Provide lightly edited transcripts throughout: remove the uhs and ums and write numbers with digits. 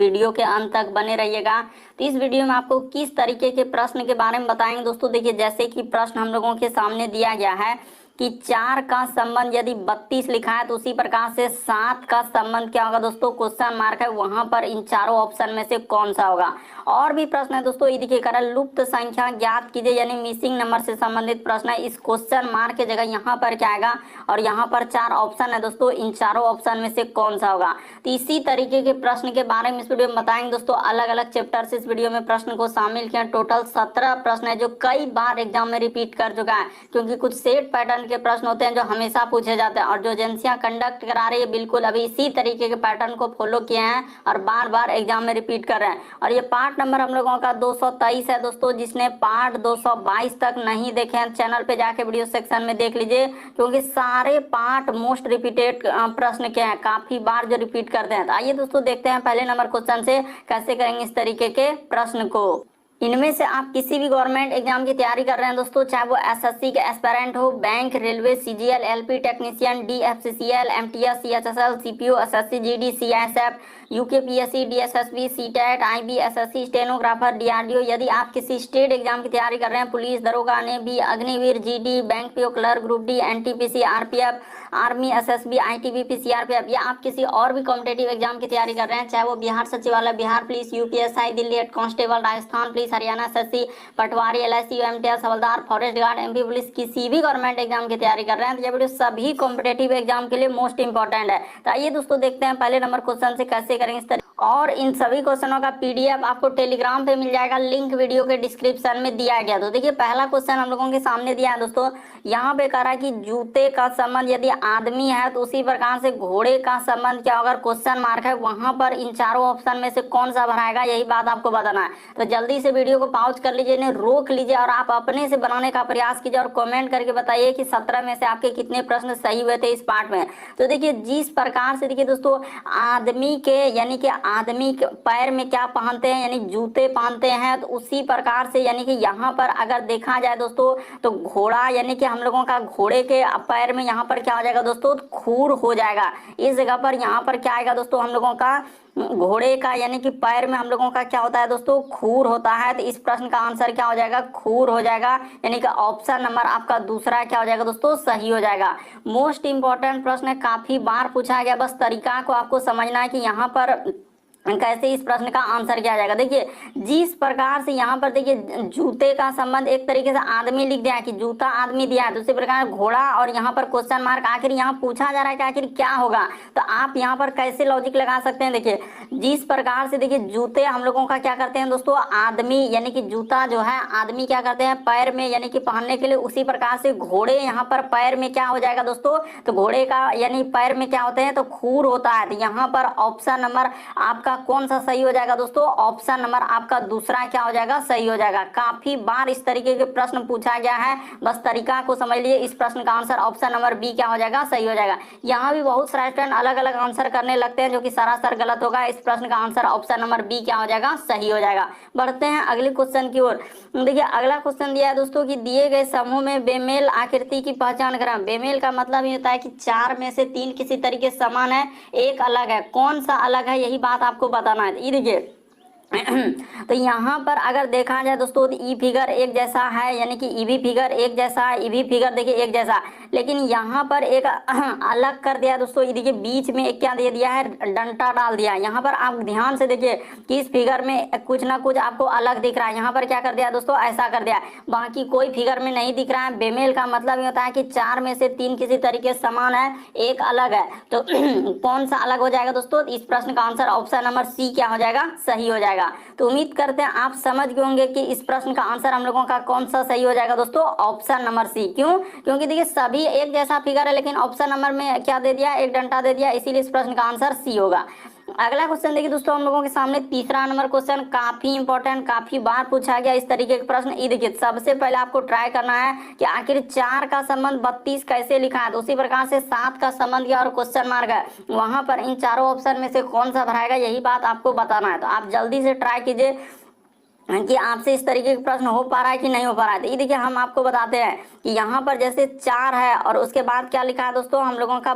Video के अंत तक बने रहिएगा। तो इस वीडियो में आपको किस तरीके के प्रश्न के बारे में बताएंगे दोस्तों। देखिए जैसे कि प्रश्न हम लोगों के सामने दिया गया है कि 4 का संबंध यदि 32 लिखा है तो उसी प्रकार से 7 का संबंध क्या होगा दोस्तों, क्वेश्चन मार्क है, वहां पर इन चारों ऑप्शन में से कौन सा होगा। और भी प्रश्न है दोस्तों, ये देखिए करा लुप्त संख्या ज्ञात कीजिए, यानी मिसिंग नंबर से संबंधित प्रश्न है। इस क्वेश्चन मार्क की जगह यहाँ पर क्या आएगा, और यहाँ पर 4 ऑप्शन है दोस्तों, इन चारों ऑप्शन में से कौन सा होगा। तो इसी तरीके के प्रश्न के बारे में इस वीडियो में बताएंगे दोस्तों। अलग अलग चैप्टर से इस वीडियो में प्रश्न को शामिल किया। टोटल 17 प्रश्न है जो कई बार एग्जाम में रिपीट कर चुका है, क्योंकि कुछ सेट पैटर्न के प्रश्न होते हैं जो हमेशा पूछे जाते हैं, और जो एजेंसियां कंडक्ट करा रही है बिल्कुल अभी इसी तरीके के पैटर्न को फॉलो किए हैं और बार बार एग्जाम में रिपीट कर रहे हैं। और ये पार्ट नंबर हम लोगों का 223 है दोस्तों। जिसने पार्ट 222 तक नहीं देखे हैं चैनल पे जाके वीडियो सेक्शन में देख लीजिए, क्योंकि सारे पार्ट मोस्ट रिपीटेड प्रश्न के हैं, काफी बार जो रिपीट करते हैं। तो आइए दोस्तों देखते हैं पहले नंबर क्वेश्चन से कैसे करेंगे इस तरीके के प्रश्न को। इनमें से आप किसी भी गवर्नमेंट एग्जाम की तैयारी कर रहे हैं दोस्तों, चाहे वो एसएससी के एस्पिरेंट हो, bank, railway, CGL, LP technician, DFCCL, MTS, CHSL, CPO, SSC GD, CISF, UKPSC, DSSB, CTET, IBSSC, stenographer, DRDO. यदि आप किसी स्टेट एग्जाम की तैयारी कर रहे हैं, पुलिस, दरोगा, navy, Agniveer, GD, bank PO clerk, group D, NTPC, RPF, army, SSB, ITBP, CRPF, या आप किसी और भी कॉम्पिटेटिव एग्जाम की तैयारी कर रहे हैं, चाहे वो Bihar Sachivalaya, Bihar police, UPSI, Delhi head constable, Rajasthan police, Haryana SSC, patwari, LIC, MTS, havildar, forest guard, MP police, किसी भी गवर्नमेंट एग्जाम की तैयारी कर रहे हैं, तो ये वीडियो सभी कॉम्पिटेटिव एग्जाम के लिए मोस्ट इंपॉर्टेंट है। तो आइए दोस्तों देखते हैं पहले नंबर क्वेश्चन से कैसे करेंगे इस तरह। और इन सभी क्वेश्चनों का पीडीएफ आपको टेलीग्राम पे मिल जाएगा, लिंक वीडियो के डिस्क्रिप्शन में दिया गया। तो देखिए पहला क्वेश्चन हम लोगों के सामने दिया है दोस्तों, यहाँ पे कह रहा है कि जूते का संबंध यदि आदमी है तो उसी प्रकार से घोड़े का संबंध क्या होगा, क्वेश्चन मार्क है, वहां पर इन चारों ऑप्शन में से कौन सा भराएगा, यही बात आपको बताना है। तो जल्दी से वीडियो को पॉज कर लीजिए, इन्हें रोक लीजिए और आप अपने से बनाने का प्रयास कीजिए और कमेंट करके बताइए कि 17 में से आपके कितने प्रश्न सही हुए थे इस पार्ट में। तो देखिए जिस प्रकार से देखिए दोस्तों, आदमी के यानी कि आदमी के पैर में क्या पहनते हैं, यानी जूते पहनते हैं, तो उसी प्रकार से यानी कि यहाँ पर अगर देखा जाए दोस्तों तो घोड़ा यानी कि हम लोगों का घोड़े के पैर में यहाँ पर क्या हो जाएगा दोस्तों, खूर हो जाएगा। इस जगह पर यहाँ पर क्या आएगा दोस्तों, हम लोगों का घोड़े का यानी कि पैर में हम लोगों का क्या होता है दोस्तों, खूर होता है। तो इस प्रश्न का आंसर क्या हो जाएगा, खूर हो जाएगा, यानी कि ऑप्शन नंबर आपका दूसरा क्या हो जाएगा दोस्तों, सही हो जाएगा। मोस्ट इंपॉर्टेंट प्रश्न है, काफी बार पूछा गया, बस तरीका को आपको समझना है कि यहाँ पर कैसे इस प्रश्न का आंसर किया जाएगा। देखिए जिस प्रकार से यहाँ पर देखिए जूते का संबंध एक तरीके से आदमी लिख दिया है कि जूता आदमी दिया है, तो उसी प्रकार घोड़ा और यहाँ पर क्वेश्चन मार्क, आखिर यहाँ पूछा जा रहा है कि आखिर क्या होगा। तो आप यहाँ पर कैसे लॉजिक लगा सकते हैं, देखिए जिस प्रकार से देखिए जूते हम लोगों का क्या करते हैं दोस्तों, आदमी यानी कि जूता जो है आदमी क्या करते हैं पैर में यानी कि पहनने के लिए, उसी प्रकार से घोड़े यहाँ पर पैर में क्या हो जाएगा दोस्तों, तो घोड़े का यानी पैर में क्या होते हैं, तो खूर होता है। तो यहाँ पर ऑप्शन नंबर आपका कौन सा सही हो जाएगा दोस्तों, ऑप्शन नंबर आपका दूसरा क्या हो जाएगा, सही हो जाएगा। काफी बार इस तरीके के प्रश्न पूछा गया है, बस तरीका को समझ लीजिए। इस प्रश्न का आंसर ऑप्शन नंबर बी क्या हो जाएगा, सही हो जाएगा। यहाँ भी बहुत सारे स्टूडेंट अलग अलग आंसर करने लगते हैं जो कि सरासर गलत होगा। इस प्रश्न का आंसर ऑप्शन नंबर बी क्या हो जाएगा, सही हो जाएगा। बढ़ते हैं अगले क्वेश्चन की ओर। देखिए अगला क्वेश्चन दिया है दोस्तों कि दिए गए समूह में बेमेल आकृति की पहचान करें। बेमेल का मतलब ये होता है कि 4 में से 3 किसी तरीके समान है, एक अलग है, कौन सा अलग है यही बात आपको बताना है। ये देखिए तो यहाँ पर अगर देखा जाए दोस्तों तो ई फिगर एक जैसा है, यानी कि ई भी फिगर एक जैसा है, ई भी फिगर देखिए एक जैसा, लेकिन यहाँ पर एक अलग कर दिया दोस्तों। ये देखिए बीच में एक क्या दे दिया है, डंटा डाल दिया। यहाँ पर आप ध्यान से देखिए कि इस फिगर में कुछ ना कुछ आपको अलग दिख रहा है। यहाँ पर क्या कर दिया दोस्तों, ऐसा कर दिया, बाकी कोई फिगर में नहीं दिख रहा है। बेमेल का मतलब ये होता है कि 4 में से 3 किसी तरीके समान है, एक अलग है। तो कौन सा अलग हो जाएगा दोस्तों, इस प्रश्न का आंसर ऑप्शन नंबर सी क्या हो जाएगा, सही हो जाएगा। तो उम्मीद करते हैं आप समझ गए होंगे कि इस प्रश्न का आंसर हम लोगों का कौन सा सही हो जाएगा दोस्तों, ऑप्शन नंबर सी। क्यों, क्योंकि देखिए सभी एक जैसा फिगर है, लेकिन ऑप्शन नंबर में क्या दे दिया, एक डंडा दे दिया, इसीलिए इस प्रश्न का आंसर सी होगा। अगला क्वेश्चन देखिए दोस्तों, हम लोगों के सामने तीसरा नंबर क्वेश्चन, काफी इंपॉर्टेंट, काफी बार पूछा गया इस तरीके के प्रश्न। ये देखिए सबसे पहले आपको ट्राई करना है कि आखिर 4 का संबंध 32 कैसे लिखा है, तो उसी प्रकार से 7 का संबंध क्या और क्वेश्चन मार्क है, वहां पर इन चारों ऑप्शन में से कौन सा भराएगा यही बात आपको बताना है। तो आप जल्दी से ट्राई कीजिए कि आपसे इस तरीके का प्रश्न हो पा रहा है कि नहीं हो पा रहा है। तो ये देखिए हम आपको बताते हैं कि यहाँ पर जैसे 4 है और उसके बाद क्या लिखा है दोस्तों, हम लोगों का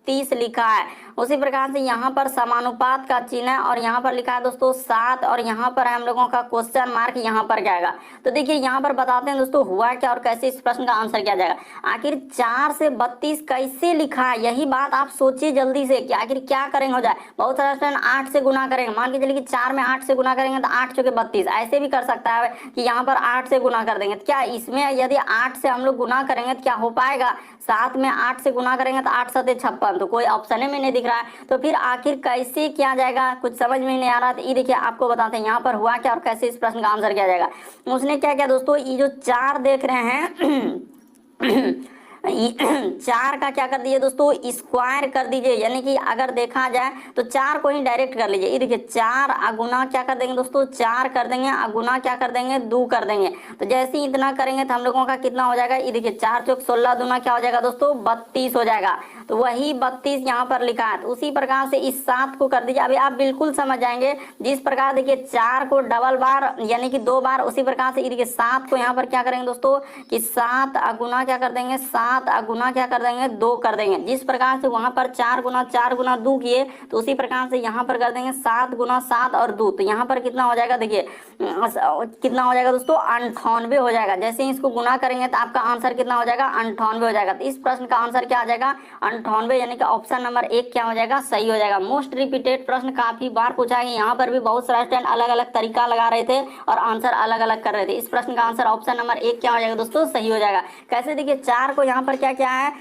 32 लिखा है। उसी प्रकार से यहाँ पर समानुपात का चिन्ह है और यहाँ पर लिखा है दोस्तों 7 और यहाँ पर है हम लोगों का क्वेश्चन मार्क यहाँ पर क्या आएगा। तो देखिए यहाँ पर बताते हैं दोस्तों हुआ क्या और कैसे इस प्रश्न का आंसर किया जाएगा। आखिर 4 से 32 कैसे लिखा है, यही बात आप सोचिए जल्दी से कि आखिर क्या करेंगे हो जाए। बहुत सारा स्टूडेंट 8 से गुना करेंगे, मान के चलिए कि 4 में 8 से गुना करेंगे तो 8 चौके 32, ऐसे भी कर सकता है कि यहाँ पर 8 से गुना कर देंगे। क्या इसमें यदि 8 से हम लोग गुना करेंगे तो क्या हो पाएगा, 7 में 8 से गुना करेंगे तो 8 7 56, तो कोई ऑप्शन में नहीं दिख रहा है। तो फिर आखिर कैसे किया जाएगा, कुछ समझ में नहीं आ रहा। तो ये देखिए आपको बताते हैं यहाँ पर हुआ क्या और कैसे इस प्रश्न का आंसर किया जाएगा। उसने क्या किया दोस्तों, ये जो 4 देख रहे हैं 4 का क्या कर दीजिए दोस्तों, स्क्वायर कर दीजिए, यानी कि अगर देखा जाए तो 4 को ही डायरेक्ट कर लीजिए। ये देखिए 4 अगुना क्या कर देंगे दोस्तों, 4 कर देंगे, अगुना क्या कर देंगे 2 कर देंगे। तो जैसे ही इतना करेंगे तो हम लोगों का कितना हो जाएगा, ये देखिए 4 चौक 16 दूना क्या हो जाएगा दोस्तों 32 हो जाएगा। तो वही 32 यहाँ पर लिखा है। तो उसी प्रकार से इस 7 को कर दीजिए। अभी आप बिल्कुल समझ जाएंगे जिस प्रकार देखिए 4 को डबल बार यानी कि 2 बार, उसी प्रकार से ये देखिए 7 को यहाँ पर क्या करेंगे दोस्तों कि 7 अगुना क्या कर देंगे, 7 अगुना क्या कर देंगे 2 कर देंगे। जिस प्रकार से वहां पर 4 गुना 2 किए तो उसी प्रकार से यहाँ पर कर देंगे 7 गुना 7 और 2। तो यहाँ पर कितना हो जाएगा, देखिए कितना हो जाएगा दोस्तों 98 हो जाएगा। जैसे ही इसको गुना करेंगे तो आपका आंसर कितना हो जाएगा 98 हो जाएगा। तो इस प्रश्न का आंसर क्या आ जाएगा 98, यानी कि ऑप्शन नंबर 1 क्या हो जाएगा, सही हो जाएगा। मोस्ट रिपीटेड प्रश्न काफी बार पूछा है, यहाँ पर भी बहुत सारे स्टूडेंट अलग अलग तरीका लगा रहे थे और आंसर अलग अलग कर रहे थे। इस प्रश्न का आंसर ऑप्शन नंबर 1 क्या हो जाएगा दोस्तों, सही हो जाएगा। कैसे, देखिए 4 को यहाँ पर क्या क्या है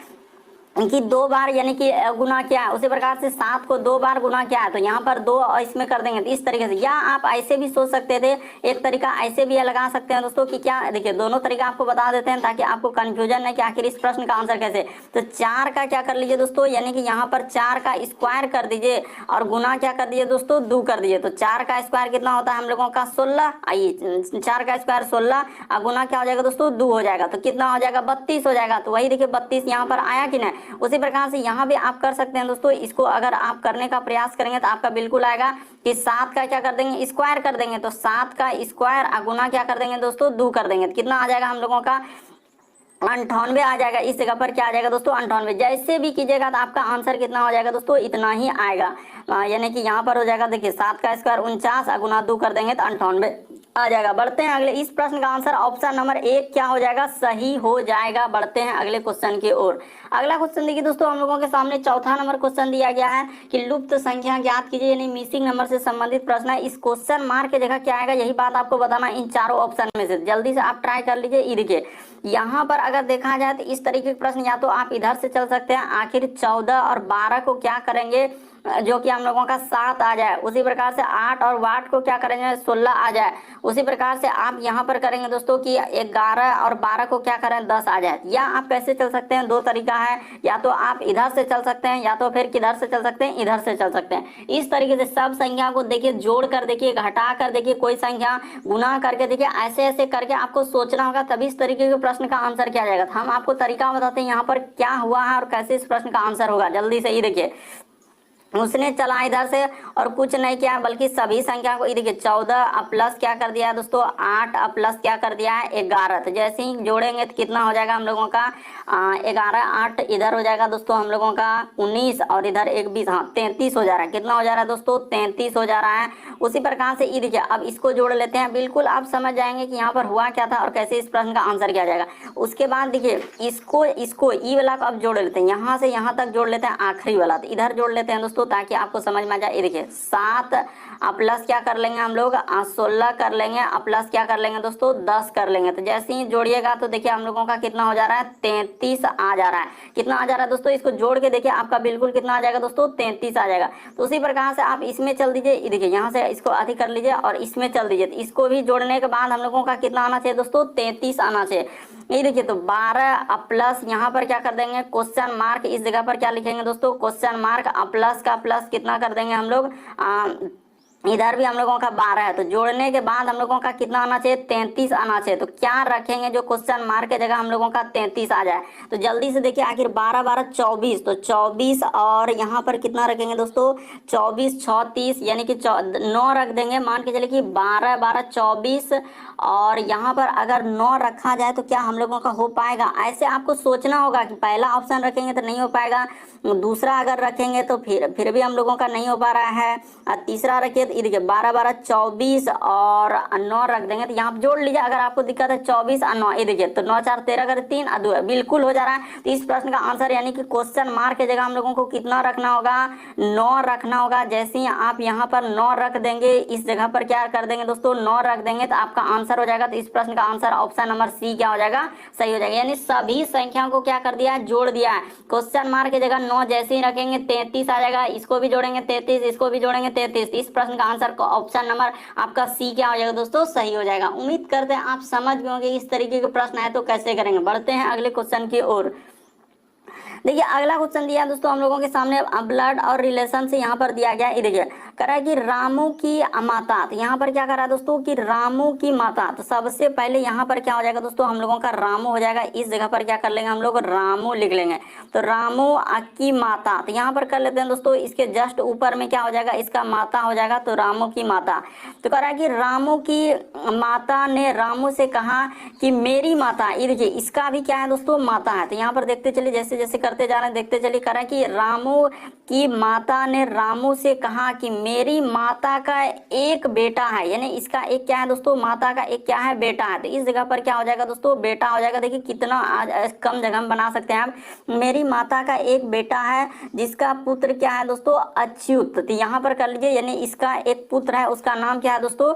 कि 2 बार यानी कि गुना किया है, उसी प्रकार से 7 को 2 बार गुना किया है तो यहाँ पर 2 इसमें कर देंगे। तो इस तरीके से, या आप ऐसे भी सोच सकते थे, एक तरीका ऐसे भी लगा सकते हैं दोस्तों कि क्या, देखिए दोनों तरीका आपको बता देते हैं ताकि आपको कंफ्यूजन है कि आखिर इस प्रश्न का आंसर कैसे। तो 4 का क्या कर लीजिए दोस्तों, यानी कि यहाँ पर 4 का स्क्वायर कर दीजिए और गुना क्या कर दीजिए दोस्तों 2 कर दीजिए। तो 4 का स्क्वायर कितना होता है हम लोगों का 16, आइए 4 का स्क्वायर 16 और गुना क्या हो जाएगा दोस्तों 2 हो जाएगा। तो कितना हो जाएगा 32 हो जाएगा। तो वही देखिए 32 यहाँ पर आया कि नहीं। उसी प्रकार से यहाँ भी आप कर सकते हैं दोस्तों, इसको अगर आप करने का प्रयास करेंगे तो आपका बिल्कुल आएगा कि 7 का क्या कर देंगे स्क्वायर कर देंगे। तो 7 का स्क्वायर अगुना क्या कर देंगे दोस्तों 2 कर देंगे। तो कितना आ जाएगा हम लोगों का 98 आ जाएगा। इस जगह पर क्या आ जाएगा दोस्तों 98। जैसे भी कीजिएगा तो आपका आंसर कितना हो जाएगा दोस्तों, इतना ही आएगा। यानी कि यहाँ पर हो जाएगा, देखिए 7 का स्क्वायर 49 अगुना 2 कर देंगे तो 98 आ जाएगा। बढ़ते हैं अगले, इस प्रश्न का आंसर ऑप्शन नंबर 1 क्या हो जाएगा, सही हो जाएगा। बढ़ते हैं अगले क्वेश्चन की ओर। अगला क्वेश्चन देखिए दोस्तों, हम लोगों के सामने चौथा नंबर क्वेश्चन दिया गया है कि लुप्त संख्या ज्ञात कीजिए, यानी मिसिंग नंबर से संबंधित प्रश्न है। इस क्वेश्चन मार्क की जगह क्या आएगा, यही बात आपको बताना इन चारों ऑप्शन में से। जल्दी से आप ट्राई कर लीजिए। ये देखिए यहाँ पर अगर देखा जाए तो इस तरीके के प्रश्न या तो आप इधर से चल सकते हैं, आखिर 14 और 12 को क्या करेंगे जो कि हम लोगों का 7 आ जाए। उसी प्रकार से 8 और 8 को क्या करेंगे 16 आ जाए। उसी प्रकार से आप यहाँ पर करेंगे दोस्तों कि 11 और 12 को क्या करें 10 आ जाए। या आप कैसे चल सकते हैं, 2 तरीका है, या तो आप इधर से चल सकते हैं या तो फिर किधर से चल सकते हैं, इधर से चल सकते हैं। इस तरीके से सब संख्या को देखिए जोड़ कर देखिए, घटा कर देखिए, कोई संख्या गुना करके देखिए, ऐसे ऐसे करके आपको सोचना होगा, तभी इस तरीके के प्रश्न का आंसर किया जाएगा। हम आपको तरीका बताते हैं यहाँ पर क्या हुआ है और कैसे इस प्रश्न का आंसर होगा। जल्दी से ही देखिए, उसने चला इधर से और कुछ नहीं किया बल्कि सभी संख्या को, देखिए 14 प्लस क्या कर दिया है दोस्तों 8 प्लस क्या कर दिया है 11। तो जैसे ही जोड़ेंगे तो कितना हो जाएगा हम लोगों का 11, 8 इधर हो जाएगा दोस्तों हम लोगों का 19 और इधर 1 20, हाँ 33 हो जा रहा है। कितना हो जा रहा है दोस्तों 33 हो जा रहा है। उसी प्रकार से ये देखिए अब इसको जोड़ लेते हैं, बिल्कुल आप समझ जाएंगे कि यहाँ पर हुआ क्या था और कैसे इस प्रश्न का आंसर किया जाएगा। उसके बाद देखिए इसको ई वाला को अब जोड़ लेते हैं, यहाँ से यहाँ तक जोड़ लेते हैं आखिरी वाला, तो इधर जोड़ लेते हैं दोस्तों ताकि आपको समझ में आ जाए। देखिए 7 प्लस क्या कर लेंगे हम लोग 16 कर लेंगे, प्लस क्या कर लेंगे दोस्तों 10 कर लेंगे। तो जैसे ही जोड़िएगा तो देखिए हम लोगों का कितना हो जा रहा है 33 आ जा रहा है। कितना आ जा रहा है दोस्तों, इसको जोड़ के देखिए आपका बिल्कुल कितना आ जाएगा दोस्तों 33 आ जाएगा। तो उसी प्रकार से आप इसमें चल दीजिए, देखिए यहाँ से इसको अधिक कर लीजिए और इसमें चल दीजिए। तो इसको भी जोड़ने के बाद हम लोगों का कितना आना चाहिए दोस्तों 33 आना चाहिए। ये देखिए तो 12 प्लस यहाँ पर क्या कर देंगे क्वेश्चन मार्क, इस जगह पर क्या लिखेंगे दोस्तों क्वेश्चन मार्क, प्लस का प्लस कितना कर देंगे हम लोग इधर भी हम लोगों का 12 है, तो जोड़ने के बाद हम लोगों का कितना आना चाहिए, 33 आना चाहिए। तो क्या रखेंगे जो क्वेश्चन मार्क के जगह हम लोगों का 33 आ जाए। तो जल्दी से देखिए, आखिर 12 12 24, तो 24 और यहाँ पर कितना रखेंगे दोस्तों, 24 6 30, यानी कि 9 रख देंगे। मान के चलिए कि 12 12 24, और यहाँ पर अगर 9 रखा जाए तो क्या हम लोगों का हो पाएगा। ऐसे आपको सोचना होगा कि पहला ऑप्शन रखेंगे तो नहीं हो पाएगा, दूसरा अगर रखेंगे तो फिर भी हम लोगों का नहीं हो पा रहा है, और तीसरा रखिए तो ये देखिए 12 12 24 और 9 रख देंगे। तो यहाँ जोड़ लीजिए अगर आपको दिक्कत है, 24 और 9, ये देखिए तो 9 4 13 कर 3 और 2 बिल्कुल हो जा रहा है। तो इस प्रश्न का आंसर यानी कि क्वेश्चन मार्क की जगह हम लोगों को कितना रखना होगा, 9 रखना होगा। जैसे ही आप यहाँ पर 9 रख देंगे, इस जगह पर क्या कर देंगे दोस्तों, 9 रख देंगे तो आपका आंसर हो जाएगा। तो इस प्रश्न का आंसर ऑप्शन नंबर सी क्या हो जाएगा, सही हो जाएगा। यानी सभी संख्याओं को क्या कर दिया है, जोड़ दिया है। क्वेश्चन मार्क की जगह 9 जैसे ही रखेंगे 33 आ जाएगा, इसको भी जोड़ेंगे 33, इसको भी जोड़ेंगे 33। इस प्रश्न का आंसर को ऑप्शन नंबर आपका सी क्या हो जाएगा दोस्तों, सही हो जाएगा। उम्मीद करते हैं आप समझ गए होंगे इस तरीके के प्रश्न आए तो कैसे करेंगे। बढ़ते हैं अगले क्वेश्चन की ओर। देखिए अगला क्वेश्चन दिया है दोस्तों हम लोगों के सामने, ब्लड और रिलेशन से यहाँ पर दिया गया है। देखिए कह रहा है कि रामू की माता, तो यहाँ पर क्या कर रहा है दोस्तों कि रामू की माता। तो सबसे पहले यहाँ पर क्या हो जाएगा दोस्तों, हम लोगों का रामू हो जाएगा। इस जगह पर क्या कर लेंगे हम लोग, रामू लिख लेंगे। तो रामू की माता, तो यहाँ पर कर लेते हैं दोस्तों, इसके जस्ट ऊपर में क्या हो जाएगा, इसका माता हो जाएगा। तो रामू की माता, तो कह रहा है कि रामू की माता ने रामू से कहा कि मेरी माता, ये देखिए इसका भी क्या है दोस्तों, माता है। तो यहाँ पर देखते चलिए, जैसे जैसे करते जा रहे हैं देखते चलिए। कह रहा है कि रामू की माता ने रामू से कहा कि मेरी माता का एक बेटा है, यानी इसका एक क्या है दोस्तों, माता का एक क्या है, बेटा है। तो इस जगह पर क्या हो जाएगा दोस्तों, बेटा हो जाएगा। देखिए कितना आज कम जगह में बना सकते हैं आप। मेरी माता का एक बेटा है जिसका पुत्र क्या है दोस्तों, अच्युत। तो यहाँ पर कर लीजिए, यानी इसका एक पुत्र है, उसका नाम क्या है दोस्तों,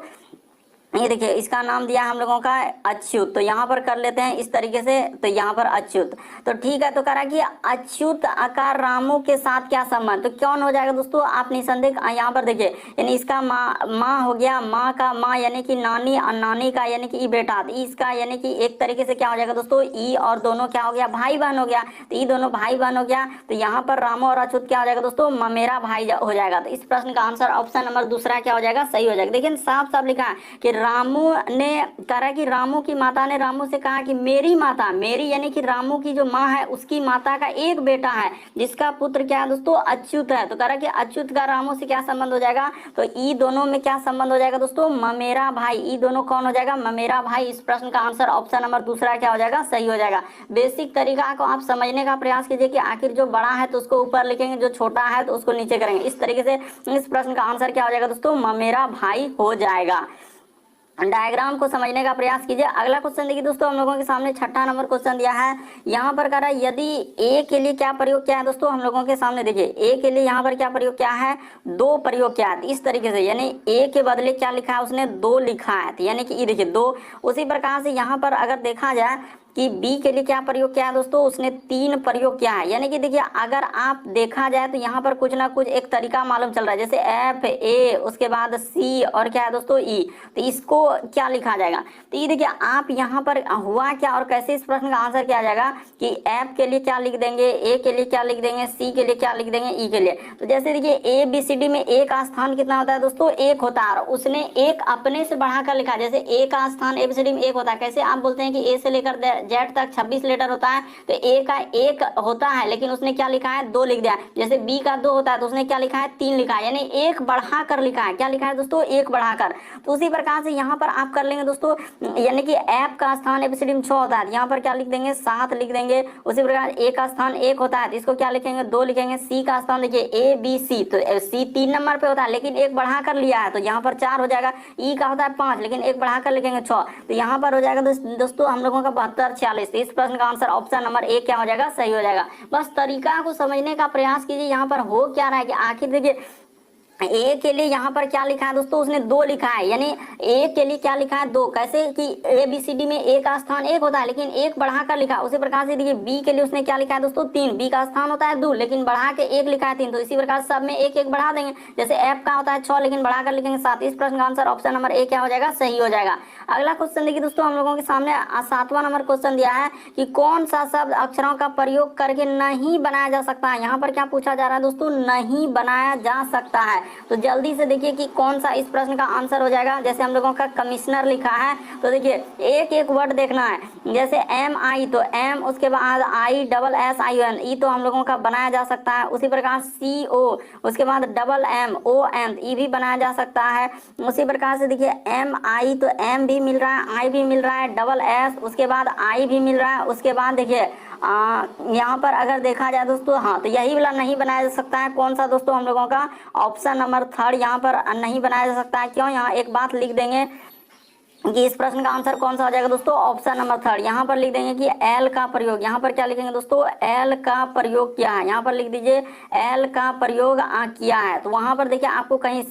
ये देखिए इसका नाम दिया हम लोगों का अच्युत। तो यहाँ पर कर लेते हैं इस तरीके से, तो यहाँ पर अच्युत, तो ठीक है। तो कह रहा कि अच्युत का रामू के साथ क्या संबंध, तो कौन हो जाएगा दोस्तों, आप निसंदेह यहाँ पर देखिए, यानी इसका माँ हो गया, माँ का माँ यानी कि नानी, और नानी का यानी कि ई बेटा। तो इसका यानी कि एक तरीके से क्या हो जाएगा दोस्तों, ई और दोनों क्या हो गया, भाई बहन हो गया। तो ई दोनों भाई बहन हो गया। तो यहाँ पर रामू और अच्युत क्या हो जाएगा दोस्तों, ममेरा भाई हो जाएगा। तो इस प्रश्न का आंसर ऑप्शन नंबर दूसरा क्या हो जाएगा, सही हो जाएगा। देखिए साफ साफ लिखा है कि रामू ने कहा कि रामू की माता ने रामू से कहा कि मेरी माता, मेरी यानी कि रामू की जो माँ है उसकी माता का एक बेटा है जिसका पुत्र क्या है दोस्तों, अच्युत है। तो कह रहा कि अच्युत का रामू से क्या संबंध हो जाएगा, तो ई दोनों में क्या संबंध हो जाएगा दोस्तों, ममेरा भाई। ई दोनों कौन हो जाएगा, ममेरा भाई। इस प्रश्न का आंसर ऑप्शन नंबर दूसरा क्या हो जाएगा, सही हो जाएगा। बेसिक तरीका को आप समझने का प्रयास कीजिए कि आखिर जो बड़ा है तो उसको ऊपर लिखेंगे, जो छोटा है तो उसको नीचे करेंगे। इस तरीके से इस प्रश्न का आंसर क्या हो जाएगा दोस्तों, ममेरा भाई हो जाएगा। डायग्राम को समझने का प्रयास कीजिए। अगला क्वेश्चन देखिए दोस्तों, हम लोगों के सामने छठा नंबर क्वेश्चन दिया है। यहाँ पर कह रहा है यदि ए के लिए क्या प्रयोग क्या है दोस्तों, हम लोगों के सामने देखिए ए के लिए यहाँ पर क्या प्रयोग क्या है, दो प्रयोग क्या है। इस तरीके से यानी ए के बदले क्या लिखा है उसने, दो लिखा है। तो यानी कि ये देखिए दो। उसी प्रकार से यहाँ पर अगर देखा जाए कि बी के लिए क्या प्रयोग किया है दोस्तों, उसने 3 प्रयोग किया है। यानी कि देखिए अगर आप देखा जाए तो यहाँ पर कुछ ना कुछ एक तरीका मालूम चल रहा है, जैसे एफ ए उसके बाद सी और क्या है दोस्तों ई। तो इसको क्या लिखा जाएगा, तो ये देखिए आप यहाँ पर हुआ क्या और कैसे इस प्रश्न का आंसर क्या आ जाएगा कि एफ के लिए क्या लिख देंगे, ए के लिए क्या लिख देंगे, सी के लिए क्या लिख देंगे, ई के लिए। तो जैसे देखिए ए बी सी डी में ए का स्थान कितना होता है दोस्तों, 1 होता है। और उसने एक अपने से बढ़ाकर लिखा, जैसे ए का स्थान ए बी सी डी में 1 होता है। कैसे आप बोलते हैं कि ए से लेकर जेड तक 26 लेटर होता है, तो ए का 1 होता है लेकिन उसने क्या लिखा है, 2 लिख दिया। जैसे बी का 2 होता है तो उसने क्या लिखा है, 3 लिखा है, यानी 1 बढ़ाकर लिखा है। क्या लिखा है दोस्तों, 1 बढ़ाकर। तो उसी प्रकार से यहाँ पर आप कर लेंगे दोस्तों, यानी कि एफ का स्थान एबीसीडी में 6 होता है, यहाँ पर क्या लिख देंगे, 7 लिख देंगे। उसी प्रकार ए का स्थान 1 होता है तो इसको क्या लिखेंगे, 2 लिखेंगे। सी का स्थान देखिए ए बी सी, तो सी 3 नंबर पे होता है लेकिन 1 बढ़ाकर लिया है तो यहाँ पर 4 हो जाएगा। ई का होता है 5 लेकिन 1 बढ़ाकर लिखेंगे 6, तो यहाँ पर हो जाएगा दोस्तों हम लोगों का 72 46। इस प्रश्न का आंसर ऑप्शन नंबर 1 क्या हो जाएगा, सही हो जाएगा। बस तरीका को समझने का प्रयास कीजिए। यहाँ पर हो क्या रहा है कि आखिर देखिए ए के लिए यहाँ पर क्या लिखा है दोस्तों, उसने 2 लिखा है, यानी ए के लिए क्या लिखा है, 2। कैसे कि ए बी सी डी में ए का स्थान 1 होता है लेकिन 1 बढ़ाकर लिखा। उसी प्रकार से देखिए बी के लिए उसने क्या लिखा है दोस्तों, 3। बी का स्थान होता है 2 लेकिन बढ़ा के 1 लिखा है 3, तो इसी प्रकार सब में 1 1 बढ़ा देंगे। जैसे एफ का होता है 6 लेकिन बढ़ाकर लिखेंगे 7। इस प्रश्न का आंसर ऑप्शन नंबर 1 क्या हो जाएगा, सही हो जाएगा। अगला क्वेश्चन देखिए दोस्तों, हम लोगों के सामने 7वां नंबर क्वेश्चन दिया है कि कौन सा शब्द अक्षरों का प्रयोग करके नहीं बनाया जा सकता है। यहाँ पर क्या पूछा जा रहा है दोस्तों, नहीं बनाया जा सकता है। तो जल्दी से देखिए कि कौन सा इस प्रश्न का आंसर हो जाएगा। जैसे हम लोगों का कमिश्नर लिखा है तो देखिए एक एक वर्ड देखना है। जैसे MI तो M, उसके बाद ISSION, ई तो हम लोगों का बनाया जा सकता है। उसी प्रकार CO, उसके बाद MMON, ई भी बनाया जा सकता है। उसी प्रकार से देखिए MI तो M भी मिल रहा है, I भी मिल रहा है, SS, उसके बाद I भी मिल रहा है। उसके बाद देखिए यहाँ पर अगर देखा जाए दोस्तों, हाँ तो यही वाला नहीं बनाया जा सकता है। कौन सा दोस्तों? हम लोगों का ऑप्शन नंबर 3 यहाँ पर नहीं बनाया जा सकता है। क्यों? यहाँ एक बात लिख देंगे कि इस प्रश्न का आंसर कौन सा हो जाएगा दोस्तों? Option number 3। यहाँ पर लिख देंगे कि एल का प्रयोग, यहाँ पर क्या लिखेंगे दोस्तों? एल का प्रयोग किया है। यहाँ पर लिख दीजिए एल का प्रयोग किया है। तो वहाँ पर देखिए आपको कहीं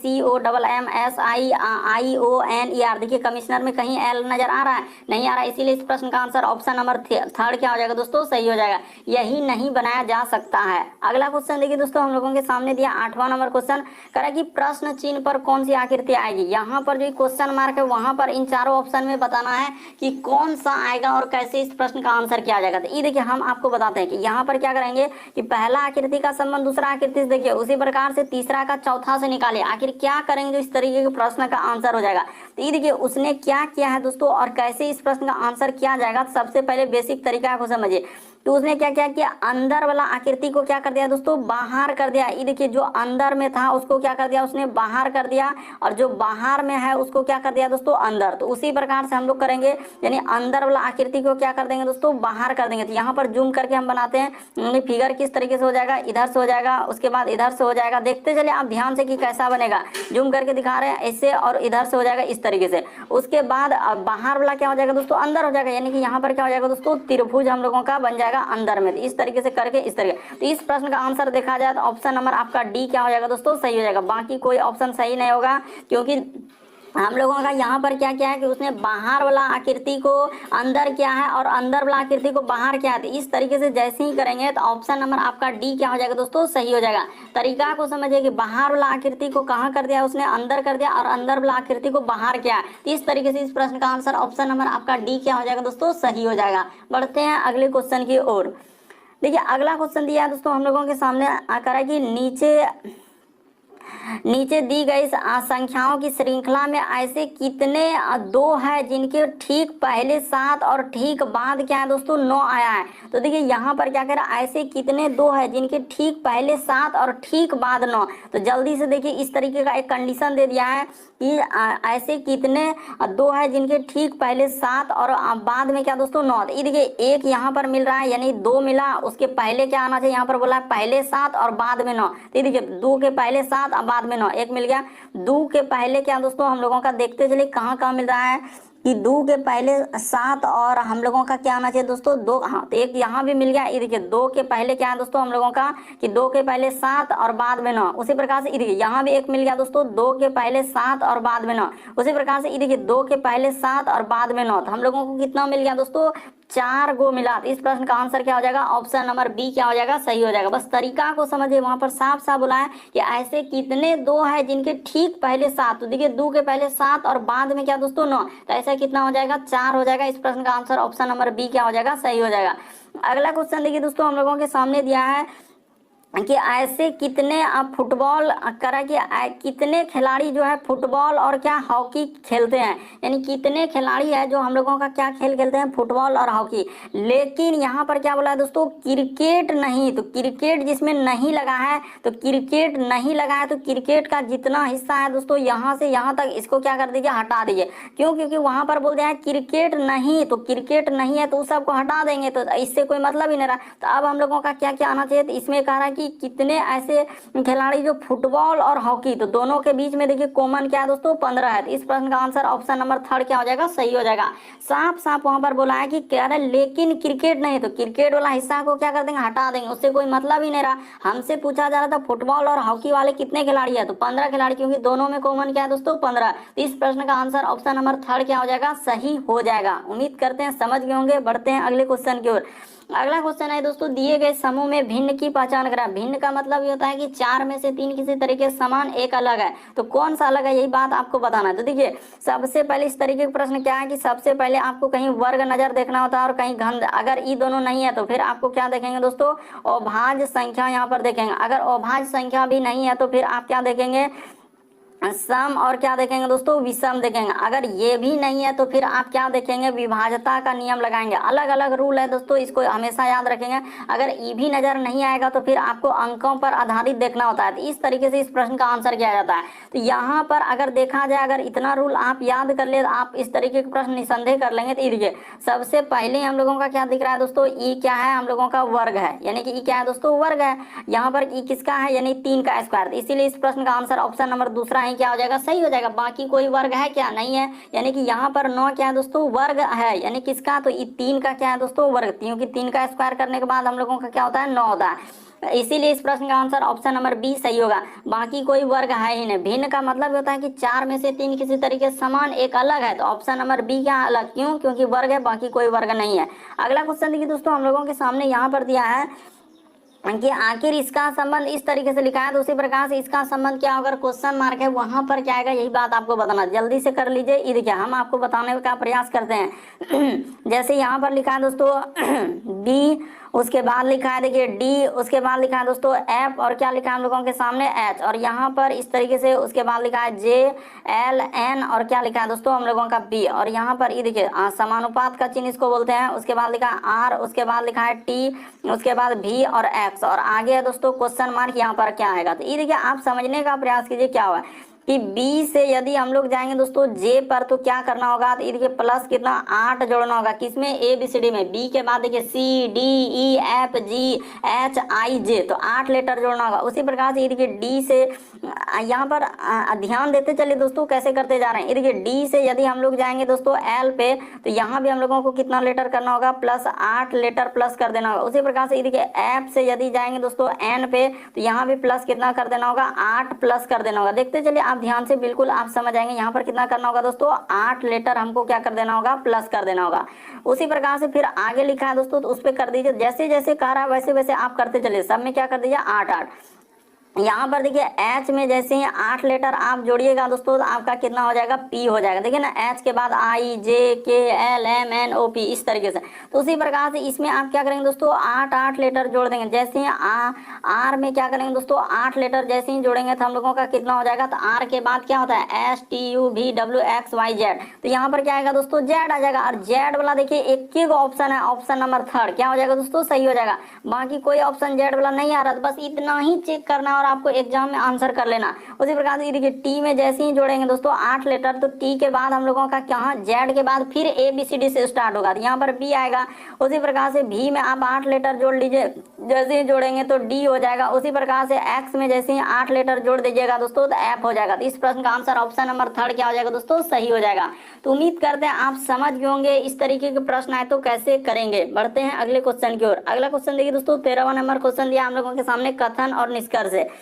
COMMSIIONER, देखिए कमिश्नर में कहीं एल नजर आ रहा है? नहीं आ रहा है, इसीलिए इस प्रश्न का आंसर ऑप्शन नंबर 3 क्या हो जाएगा दोस्तों? सही हो जाएगा। यही नहीं बनाया जा सकता है। अगला क्वेश्चन देखिए दोस्तों, हम लोगों के सामने दिया 8वां नंबर क्वेश्चन, करा कि प्रश्न चिन्ह पर कौन सी आकृति आएगी। यहाँ पर जो क्वेश्चन मार्क है वहां पर इन चारों ऑप्शन में बताना है कि कौन सा आएगा और कैसे इस प्रश्न का आंसर किया जाएगा। तो ये देखिए हम आपको बताते हैं कि यहाँ पर क्या करेंगे कि पहला आकृति का संबंध दूसरा आकृति से देखिए, उसी प्रकार से तीसरा का चौथा से निकालिए। आखिर क्या करेंगे जो इस तरीके के प्रश्न का आंसर हो जाएगा। तो ये देखिए उसने क्या किया है दोस्तों और कैसे इस प्रश्न का आंसर किया जाएगा। सबसे पहले बेसिक तरीका को समझिए। तो उसने क्या क्या किया, अंदर वाला आकृति को क्या कर दिया दोस्तों? बाहर कर दिया। ये देखिए जो अंदर में था उसको क्या कर दिया उसने? बाहर कर दिया। और जो बाहर में है उसको क्या कर दिया दोस्तों? अंदर। तो उसी प्रकार से हम लोग करेंगे, यानी अंदर वाला आकृति को क्या कर देंगे दोस्तों? बाहर कर देंगे। तो यहाँ पर जूम करके हम बनाते हैं फिगर किस तरीके से हो जाएगा, इधर से हो जाएगा, उसके बाद इधर से हो जाएगा। देखते चले आप ध्यान से कि कैसा बनेगा। जूम करके दिखा रहे हैं ऐसे, और इधर से हो जाएगा इस तरीके से। उसके बाद बाहर वाला क्या हो जाएगा दोस्तों? अंदर हो जाएगा। यानी कि यहाँ पर क्या हो जाएगा दोस्तों? त्रिभुज हम लोगों का बन जाएगा अंदर में। इस तरीके से करके इस तरीके। तो इस प्रश्न का आंसर देखा जाए तो ऑप्शन नंबर आपका डी क्या हो जाएगा दोस्तों? सही हो जाएगा। बाकी कोई ऑप्शन सही नहीं होगा, क्योंकि हम लोगों का यहाँ पर क्या क्या है कि उसने बाहर वाला आकृति को अंदर किया है और अंदर वाला आकृति को बाहर किया है। तो इस तरीके से जैसे ही करेंगे तो ऑप्शन नंबर आपका डी क्या हो जाएगा दोस्तों? सही हो जाएगा। तरीका को समझिए कि बाहर वाला आकृति को कहाँ कर दिया उसने? अंदर कर दिया, और अंदर वाला आकृति को बाहर किया। तो इस तरीके से इस प्रश्न का आंसर ऑप्शन नंबर आपका डी क्या हो जाएगा दोस्तों? सही हो जाएगा। बढ़ते हैं अगले क्वेश्चन की ओर। देखिए अगला क्वेश्चन दिया है दोस्तों हम लोगों के सामने आकर है कि नीचे दी गई संख्याओं की श्रृंखला में ऐसे कितने 2 है जिनके ठीक पहले 7 और ठीक बाद क्या है दोस्तों? 9 आया है। तो देखिए यहाँ पर क्या कह रहा है, ऐसे कितने 2 है जिनके ठीक पहले 7 और ठीक बाद 9। तो जल्दी से देखिए इस तरीके का एक कंडीशन दे दिया है कि ऐसे कितने 2 है जिनके ठीक पहले 7 और बाद में क्या दोस्तों? 9। ये देखिए एक यहाँ पर मिल रहा है, यानी 2 मिला, उसके पहले क्या आना चाहिए? यहाँ पर बोला है पहले 7 और बाद में 9। तो देखिए 2 के पहले 7 और बाद में 9, एक मिल गया। 2 के पहले क्या दोस्तों हम लोगों का देखते चलिए कहाँ कहाँ मिल रहा है कि 2 के पहले 7 और हम लोगों का क्या आना चाहिए दोस्तों? 2। हाँ तो एक यहाँ भी मिल गया। ये देखिए 2 के पहले क्या है दोस्तों हम लोगों का कि 2 के पहले 7 और बाद में 9। उसी प्रकार से ये देखिए यहाँ भी एक मिल गया दोस्तों, 2 के पहले 7 और बाद में 9। उसी प्रकार से ये देखिए 2 के पहले 7 और बाद में 9। तो हम लोगों को कितना मिल गया दोस्तों? 4 गो मिला। तो इस प्रश्न का आंसर क्या हो जाएगा? ऑप्शन नंबर बी क्या हो जाएगा? सही हो जाएगा। बस तरीका को समझिए, वहां पर साफ साफ बोला है कि ऐसे कितने 2 है जिनके ठीक पहले 7। तो देखिए 2 के पहले 7 और बाद में क्या दोस्तों? 9। तो ऐसा कितना हो जाएगा? 4 हो जाएगा। इस प्रश्न का आंसर ऑप्शन नंबर बी क्या हो जाएगा? सही हो जाएगा। अगला क्वेश्चन देखिए दोस्तों हम लोगों के सामने दिया है कि ऐसे कितने फुटबॉल करा कि कितने खिलाड़ी जो है फुटबॉल और क्या हॉकी खेलते हैं। यानी कितने खिलाड़ी है जो हम लोगों का क्या खेल खेलते हैं? फुटबॉल और हॉकी। लेकिन यहाँ पर क्या बोला है दोस्तों? क्रिकेट नहीं। तो क्रिकेट जिसमें नहीं लगा है, तो क्रिकेट नहीं लगा है, तो क्रिकेट का जितना हिस्सा है दोस्तों यहाँ से यहाँ तक इसको क्या कर दीजिए? हटा दीजिए। क्यों? क्योंकि वहां पर बोल दिया है क्रिकेट नहीं, तो क्रिकेट नहीं है तो उस सबको हटा देंगे, तो इससे कोई मतलब ही नहीं रहा। तो अब हम लोगों का क्या क्या आना चाहिए? तो इसमें कह रहा है कि कितने ऐसे खिलाड़ी जो फुटबॉल और हॉकी, तो दोनों के बीच में देखिए कॉमन क्या है दोस्तों? 15 है। तो इस प्रश्न का आंसर ऑप्शन नंबर 3 क्या हो जाएगा? सही हो जाएगा। साफ साफ वहां पर बोला है कि कह रहे लेकिन क्रिकेट नहीं, तो क्रिकेट वाला हिस्सा को क्या कर देंगे? हटा देंगे, उससे कोई मतलब ही नहीं रहा। हमसे पूछा जा रहा था फुटबॉल और हॉकी वाले कितने खिलाड़ी है, तो 15 खिलाड़ी, क्योंकि दोनों में कॉमन क्या है दोस्तों? 15। तो इस प्रश्न का आंसर ऑप्शन नंबर 3 क्या हो जाएगा? सही हो जाएगा। उम्मीद करते हैं समझ गए होंगे। बढ़ते हैं अगले क्वेश्चन की ओर। अगला क्वेश्चन है दोस्तों, दिए गए समूह में भिन्न की पहचान करें। भिन्न का मतलब ये होता है कि 4 में से 3 किसी तरीके से समान, एक अलग है। तो कौन सा अलग है, यही बात आपको बताना है। तो देखिए सबसे पहले इस तरीके का प्रश्न क्या है कि सबसे पहले आपको कहीं वर्ग नजर देखना होता है और कहीं घन। अगर ये दोनों नहीं है तो फिर आपको क्या देखेंगे दोस्तों? अभाज्य संख्या यहाँ पर देखेंगे। अगर अभाज्य संख्या भी नहीं है तो फिर आप क्या देखेंगे? सम और क्या देखेंगे दोस्तों, विषम देखेंगे। अगर ये भी नहीं है तो फिर आप क्या देखेंगे, विभाज्यता का नियम लगाएंगे। अलग अलग रूल है दोस्तों, इसको हमेशा याद रखेंगे। अगर ये भी नजर नहीं आएगा तो फिर आपको अंकों पर आधारित देखना होता है। तो इस तरीके से इस प्रश्न का आंसर किया जाता है। तो यहाँ पर अगर देखा जाए, अगर इतना रूल आप याद कर ले, आप इस तरीके के प्रश्न निसंदेह कर लेंगे। तो ये देखिए, सबसे पहले हम लोगों का क्या दिख रहा है दोस्तों, ई क्या है, हम लोगों का वर्ग है, यानी कि ई क्या है दोस्तों, वर्ग है। यहाँ पर ई किसका है, यानी 3 का स्क्वायर। इसीलिए इस प्रश्न का आंसर ऑप्शन नंबर दूसरा ही क्या हो जाएगा, सही हो जाएगा। बाकी कोई वर्ग है क्या, नहीं है। यानी कि यहाँ पर 9 क्या है दोस्तों, वर्ग है, यानी किसका, तो ये 3 का क्या है दोस्तों, वर्ग। क्योंकि 3 का स्क्वायर करने के बाद हम लोगों का क्या होता है, 9 होता है। इसीलिए इस प्रश्न का आंसर ऑप्शन नंबर बी सही होगा। बाकी कोई वर्ग है ही नहीं। भिन्न का मतलब होता है कि 4 में से 3 किसी तरीके से समान, एक अलग है। तो ऑप्शन नंबर बी क्या अलग, क्यों, क्योंकि वर्ग है, बाकी कोई वर्ग नहीं है। अगला क्वेश्चन देखिए दोस्तों, हम लोगों के सामने यहाँ पर दिया है कि आखिर इसका संबंध इस तरीके से लिखा है, तो उसी प्रकार से इसका संबंध क्या होगा, क्वेश्चन मार्क है, वहां पर क्या आएगा, यही बात आपको बताना। जल्दी से कर लीजिए। ये देखिए, हम आपको बताने का प्रयास करते हैं। जैसे यहाँ पर लिखा है दोस्तों बी, उसके बाद लिखा है देखिए डी, उसके बाद लिखा है दोस्तों एफ, और क्या लिखा है हम लोगों के सामने एच, और यहाँ पर इस तरीके से उसके बाद लिखा है जे एल एन, और क्या लिखा है दोस्तों हम लोगों का बी, और यहाँ पर ये देखिए समानुपात का चिन्ह इसको बोलते हैं। उसके बाद लिखा है आर, उसके बाद लिखा है टी, उसके बाद भी और एक्स, और आगे है दोस्तों क्वेश्चन मार्क। यहाँ पर क्या आएगा, तो ये देखिए आप समझने का प्रयास कीजिए क्या हुआ कि बी से यदि हम लोग जाएंगे दोस्तों जे पर, तो क्या करना होगा, तो ये देखिए प्लस कितना 8 जोड़ना होगा, किसमें, ए बी सी डी में। बी के बाद देखिए C D E F G H I J, तो 8 लेटर जोड़ना होगा। उसी प्रकार से ये देखिए डी से, यहाँ पर ध्यान देते चलिए दोस्तों कैसे करते जा रहे हैं। ये देखिए डी से यदि हम लोग जाएंगे दोस्तों एल पे, तो यहाँ भी हम लोगों को कितना लेटर करना होगा, प्लस 8 लेटर प्लस कर देना होगा। उसी प्रकार से ये देखिए एफ से यदि जाएंगे दोस्तों एन पे, तो यहाँ भी प्लस कितना कर देना होगा, 8 प्लस कर देना होगा। देखते चलिए आप ध्यान से, बिल्कुल आप समझ आएंगे। यहाँ पर कितना करना होगा दोस्तों, 8 लेटर हमको क्या कर देना होगा, प्लस कर देना होगा। उसी प्रकार से फिर आगे लिखा है दोस्तों, तो उस पर कर दीजिए। जैसे जैसे कह रहा है वैसे वैसे आप करते चलिए। सब में क्या कर दीजिए, 8 8। यहाँ पर देखिए एच में जैसे ही 8 लेटर आप जोड़िएगा दोस्तों, तो आपका कितना हो जाएगा, पी हो जाएगा। देखिए ना, एच के बाद I J K L M N O P, इस तरीके से। तो उसी प्रकार से इसमें आप क्या करेंगे दोस्तों, 8 8 लेटर जोड़ देंगे। जैसे ही आर में क्या करेंगे दोस्तों, 8 लेटर जैसे ही जोड़ेंगे तो हम लोगों का कितना हो जाएगा, तो आर के बाद क्या होता है, S T U V W X Y Z, तो यहाँ पर क्या आएगा दोस्तों, जेड आ जाएगा। और जेड वाला देखिए एक ही ऑप्शन है, ऑप्शन नंबर 3 क्या हो जाएगा दोस्तों, सही हो जाएगा। बाकी कोई ऑप्शन जेड वाला नहीं आ रहा, तो बस इतना ही चेक करना है और आपको एग्जाम में आंसर कर लेना। उसी प्रकार से देखिए टी में जैसे ही जोड़ेंगे दोस्तों 8 लेटर, तो टी के बाद हम लोगों का क्या, जेड के बाद फिर ए बी सी डी से स्टार्ट होगा, तो यहाँ पर बी आएगा। उसी प्रकार से भी में आप 8 लेटर जोड़ लीजिए, जैसे ही जोड़ेंगे तो डी हो जाएगा। उसी प्रकार से एक्स में जैसे ही 8 लेटर जोड़ दीजिएगा दोस्तों, तो एफ हो जाएगा। तो इस प्रश्न का आंसर ऑप्शन नंबर 3 क्या हो जाएगा दोस्तों, सही हो जाएगा। तो उम्मीद करते हैं आप समझ गए होंगे। इस तरीके के प्रश्न आए तो कैसे करेंगे। बढ़ते हैं अगले क्वेश्चन की ओर। अगला क्वेश्चन देखिए दोस्तों, 13वां नंबर क्वेश्चन दिया हम लोगों के सामने, कथन और निष्कर्ष है।